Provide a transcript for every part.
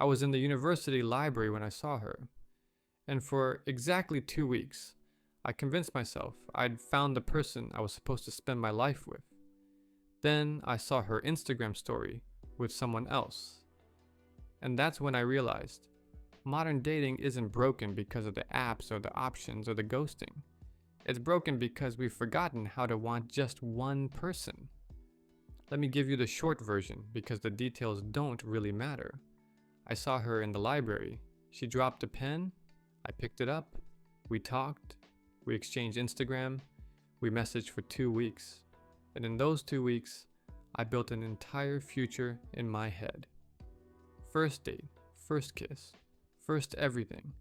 I was in the university library when I saw her, and for exactly 2 weeks, I convinced myself I'd found the person I was supposed to spend my life with. Then I saw her Instagram story with someone else, and that's when I realized modern dating isn't broken because of the apps or the options or the ghosting. It's broken because we've forgotten how to want just one person. Let me give you the short version because the details don't really matter. I saw her in the library. She dropped a pen. I picked it up. We talked. We exchanged Instagram. We messaged for 2 weeks. And in those 2 weeks, I built an entire future in my head. First date, first kiss, first everything.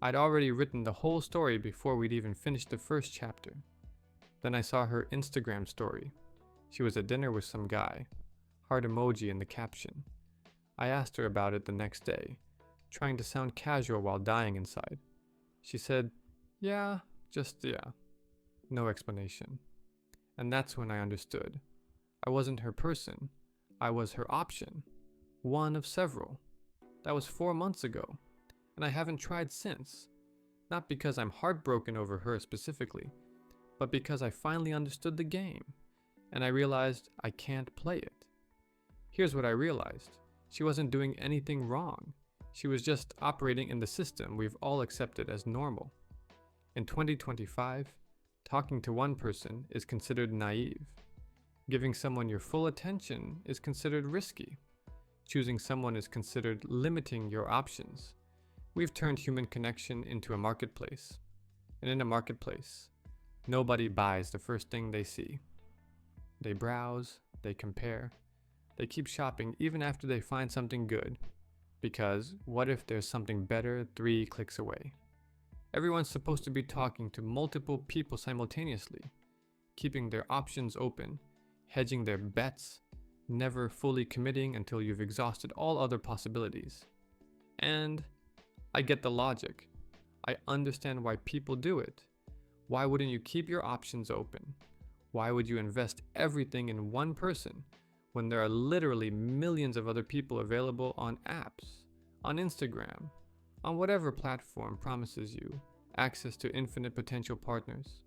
I'd already written the whole story before we'd even finished the first chapter. Then I saw her Instagram story. She was at dinner with some guy. Heart emoji in the caption. I asked her about it the next day, trying to sound casual while dying inside. She said, yeah, just yeah. No explanation. And that's when I understood. I wasn't her person. I was her option. One of several. That was 4 months ago. And I haven't tried since. Not because I'm heartbroken over her specifically, but because I finally understood the game. And I realized I can't play it. Here's what I realized. She wasn't doing anything wrong. She was just operating in the system we've all accepted as normal. In 2025, talking to one person is considered naive. Giving someone your full attention is considered risky. Choosing someone is considered limiting your options. We've turned human connection into a marketplace. And in a marketplace, nobody buys the first thing they see. They browse, they compare, they keep shopping even after they find something good. Because what if there's something better 3 clicks away? Everyone's supposed to be talking to multiple people simultaneously, keeping their options open, hedging their bets, never fully committing until you've exhausted all other possibilities. And I get the logic. I understand why people do it. Why wouldn't you keep your options open? Why would you invest everything in one person when there are literally millions of other people available on apps, on Instagram, on whatever platform promises you access to infinite potential partners?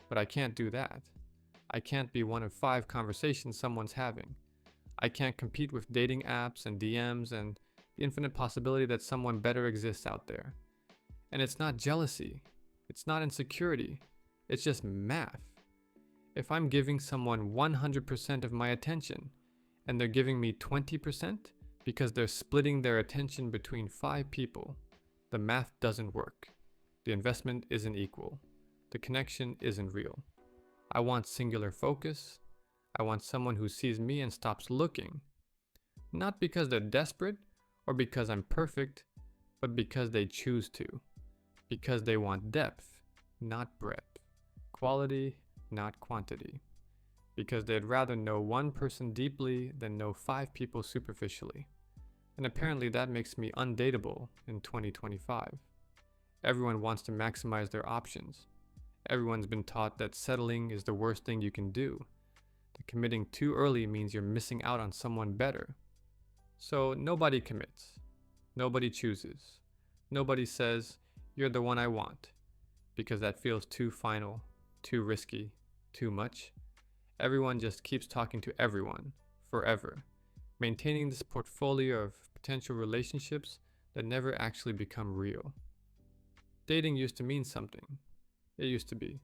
But I can't do that. I can't be one of 5 conversations someone's having. I can't compete with dating apps and DMs and the infinite possibility that someone better exists out there. And it's not jealousy. It's not insecurity. It's just math. If I'm giving someone 100% of my attention and they're giving me 20% because they're splitting their attention between 5 people, the math doesn't work. The investment isn't equal. The connection isn't real. I want singular focus. I want someone who sees me and stops looking. Not because they're desperate or because I'm perfect, but because they choose to. Because they want depth, not breadth. Quality, not quantity. Because they'd rather know one person deeply than know 5 people superficially. And apparently that makes me undateable in 2025. Everyone wants to maximize their options. Everyone's been taught that settling is the worst thing you can do. That committing too early means you're missing out on someone better. So nobody commits. Nobody chooses. Nobody says, you're the one I want. Because that feels too final, too risky, too much. Everyone just keeps talking to everyone, forever, maintaining this portfolio of potential relationships that never actually become real. Dating used to mean something. It used to be,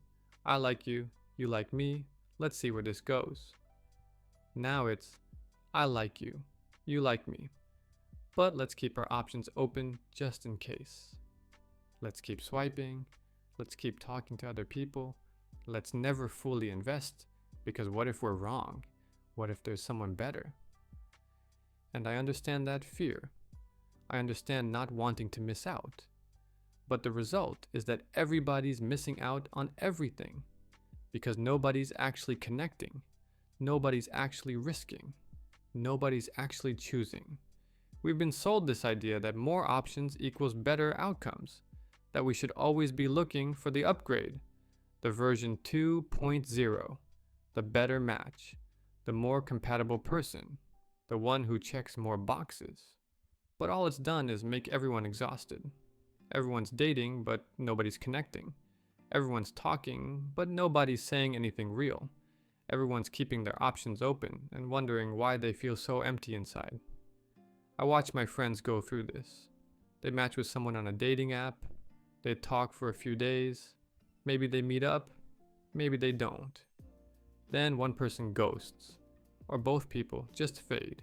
I like you like me, let's see where this goes. Now it's, I like you like me, but let's keep our options open just in case. Let's keep swiping, let's keep talking to other people, let's never fully invest, because what if we're wrong? What if there's someone better? And I understand that fear. I understand not wanting to miss out. But the result is that everybody's missing out on everything because nobody's actually connecting. Nobody's actually risking. Nobody's actually choosing. We've been sold this idea that more options equals better outcomes, that we should always be looking for the upgrade, the version 2.0, the better match, the more compatible person, the one who checks more boxes. But all it's done is make everyone exhausted. Everyone's dating, but nobody's connecting. Everyone's talking, but nobody's saying anything real. Everyone's keeping their options open and wondering why they feel so empty inside. I watch my friends go through this. They match with someone on a dating app. They talk for a few days. Maybe they meet up. Maybe they don't. Then one person ghosts. Or both people just fade.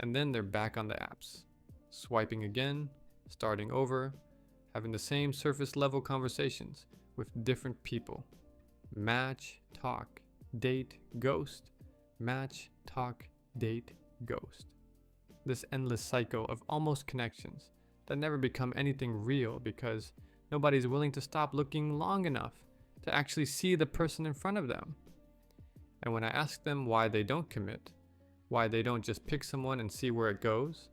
And then they're back on the apps. Swiping again, starting over, having the same surface level conversations with different people. Match, talk, date, ghost. Match, talk, date, ghost. This endless cycle of almost connections that never become anything real because nobody's willing to stop looking long enough to actually see the person in front of them. And when I ask them why they don't commit, why they don't just pick someone and see where it goes,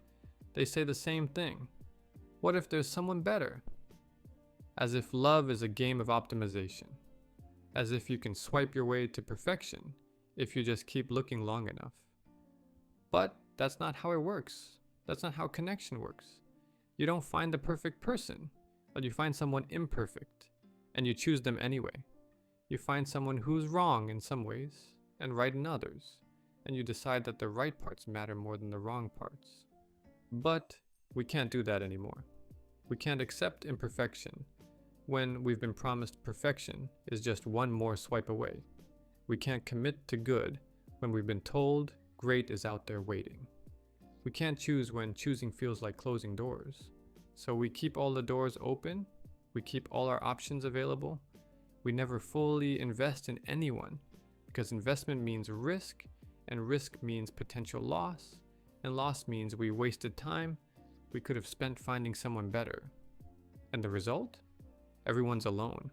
they say the same thing. What if there's someone better? As if love is a game of optimization. As if you can swipe your way to perfection if you just keep looking long enough. But that's not how it works. That's not how connection works. You don't find the perfect person, but you find someone imperfect, and you choose them anyway. You find someone who's wrong in some ways, and right in others, and you decide that the right parts matter more than the wrong parts. But we can't do that anymore. We can't accept imperfection when we've been promised perfection is just one more swipe away. We can't commit to good when we've been told great is out there waiting. We can't choose when choosing feels like closing doors. So we keep all the doors open, we keep all our options available, we never fully invest in anyone because investment means risk, and risk means potential loss, and loss means we wasted time we could have spent finding someone better. And the result? Everyone's alone.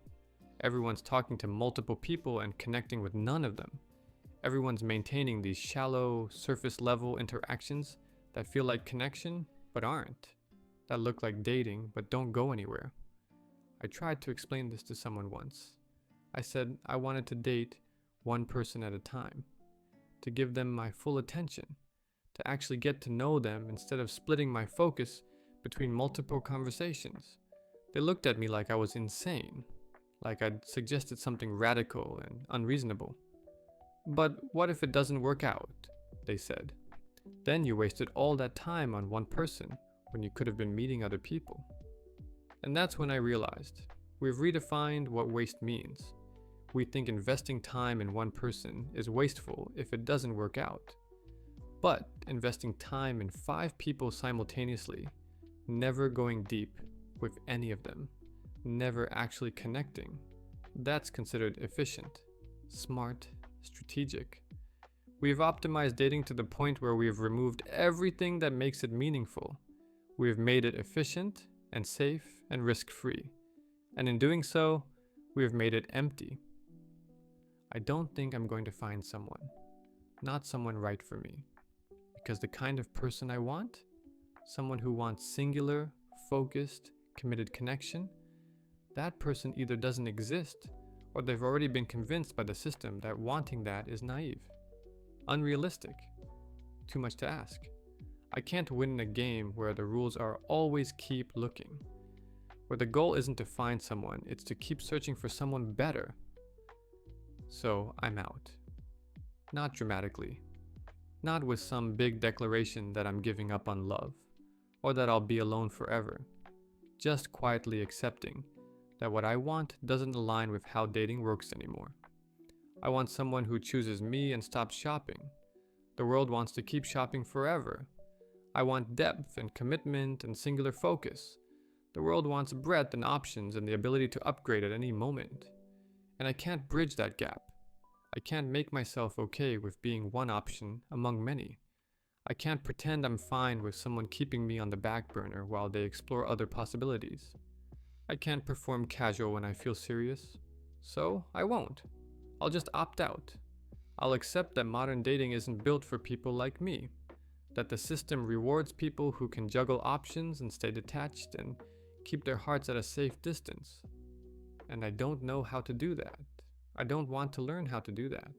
Everyone's talking to multiple people and connecting with none of them. Everyone's maintaining these shallow, surface level interactions that feel like connection, but aren't. That look like dating, but don't go anywhere. I tried to explain this to someone once. I said I wanted to date one person at a time, to give them my full attention, to actually get to know them instead of splitting my focus between multiple conversations. They looked at me like I was insane, like I'd suggested something radical and unreasonable. But what if it doesn't work out? They said. Then you wasted all that time on one person when you could have been meeting other people. And that's when I realized we've redefined what waste means. We think investing time in one person is wasteful if it doesn't work out. But investing time in 5 people simultaneously, never going deep with any of them, never actually connecting, that's considered efficient, smart, strategic. We've optimized dating to the point where we've removed everything that makes it meaningful. We've made it efficient and safe and risk-free. And in doing so, we've made it empty. I don't think I'm going to find someone, not someone right for me. Because the kind of person I want, someone who wants singular, focused, committed connection, that person either doesn't exist or they've already been convinced by the system that wanting that is naive, unrealistic, too much to ask. I can't win in a game where the rules are always keep looking, where the goal isn't to find someone, it's to keep searching for someone better. So I'm out. Not dramatically. Not with some big declaration that I'm giving up on love, or that I'll be alone forever. Just quietly accepting that what I want doesn't align with how dating works anymore. I want someone who chooses me and stops shopping. The world wants to keep shopping forever. I want depth and commitment and singular focus. The world wants breadth and options and the ability to upgrade at any moment. And I can't bridge that gap. I can't make myself okay with being one option among many. I can't pretend I'm fine with someone keeping me on the back burner while they explore other possibilities. I can't perform casual when I feel serious. So I won't. I'll just opt out. I'll accept that modern dating isn't built for people like me. That the system rewards people who can juggle options and stay detached and keep their hearts at a safe distance. And I don't know how to do that. I don't want to learn how to do that.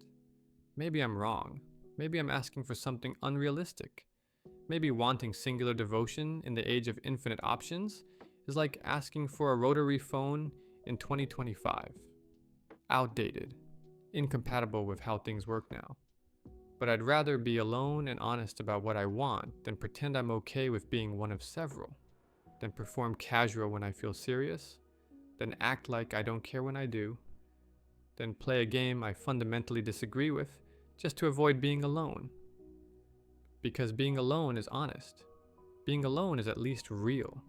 Maybe I'm wrong. Maybe I'm asking for something unrealistic. Maybe wanting singular devotion in the age of infinite options is like asking for a rotary phone in 2025. Outdated, incompatible with how things work now. But I'd rather be alone and honest about what I want than pretend I'm okay with being one of several, than perform casual when I feel serious, than act like I don't care when I do, than play a game I fundamentally disagree with just to avoid being alone. Because being alone is honest. Being alone is at least real.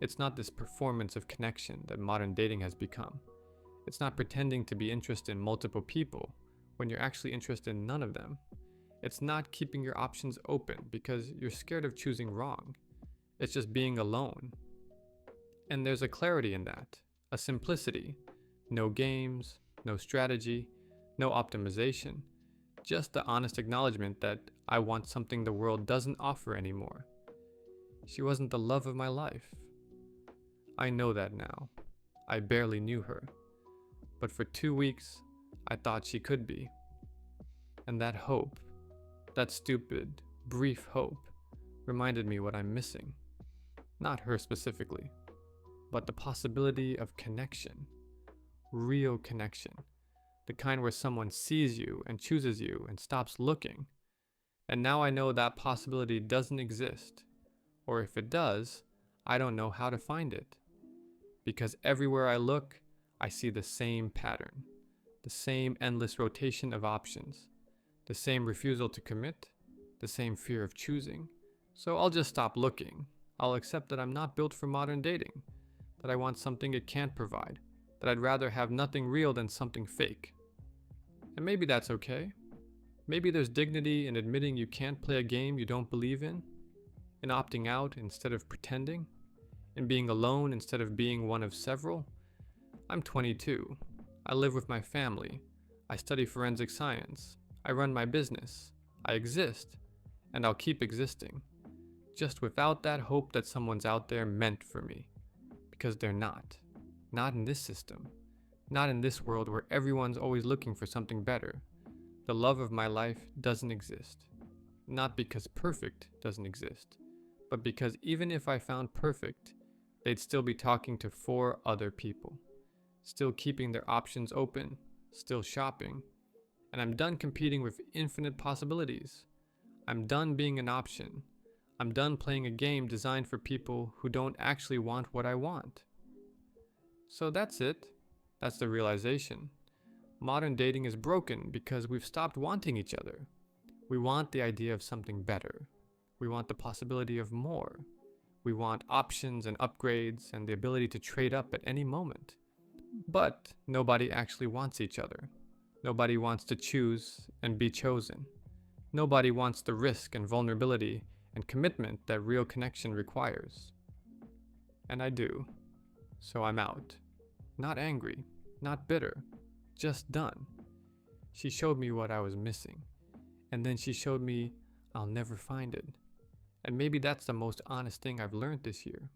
It's not this performance of connection that modern dating has become. It's not pretending to be interested in multiple people when you're actually interested in none of them. It's not keeping your options open because you're scared of choosing wrong. It's just being alone. And there's a clarity in that, a simplicity. No games, no strategy, no optimization. Just the honest acknowledgement that I want something the world doesn't offer anymore. She wasn't the love of my life. I know that now. I barely knew her. But for 2 weeks, I thought she could be. And that hope, that stupid, brief hope, reminded me what I'm missing. Not her specifically, but the possibility of connection. Real connection. The kind where someone sees you and chooses you and stops looking. And now I know that possibility doesn't exist. Or if it does, I don't know how to find it. Because everywhere I look, I see the same pattern. The same endless rotation of options. The same refusal to commit. The same fear of choosing. So I'll just stop looking. I'll accept that I'm not built for modern dating. That I want something it can't provide. That I'd rather have nothing real than something fake. And maybe that's okay. Maybe there's dignity in admitting you can't play a game you don't believe in opting out instead of pretending, in being alone instead of being one of several. I'm 22. I live with my family. I study forensic science. I run my business. I exist, and I'll keep existing, just without that hope that someone's out there meant for me. Because they're not. Not in this system. Not in this world where everyone's always looking for something better. The love of my life doesn't exist. Not because perfect doesn't exist, but because even if I found perfect, they'd still be talking to 4 other people. Still keeping their options open, still shopping. And I'm done competing with infinite possibilities. I'm done being an option. I'm done playing a game designed for people who don't actually want what I want. So that's it. That's the realization. Modern dating is broken because we've stopped wanting each other. We want the idea of something better. We want the possibility of more. We want options and upgrades and the ability to trade up at any moment. But nobody actually wants each other. Nobody wants to choose and be chosen. Nobody wants the risk and vulnerability and commitment that real connection requires. And I do. So I'm out. Not angry, not bitter, just done. She showed me what I was missing. And then she showed me I'll never find it. And maybe that's the most honest thing I've learned this year.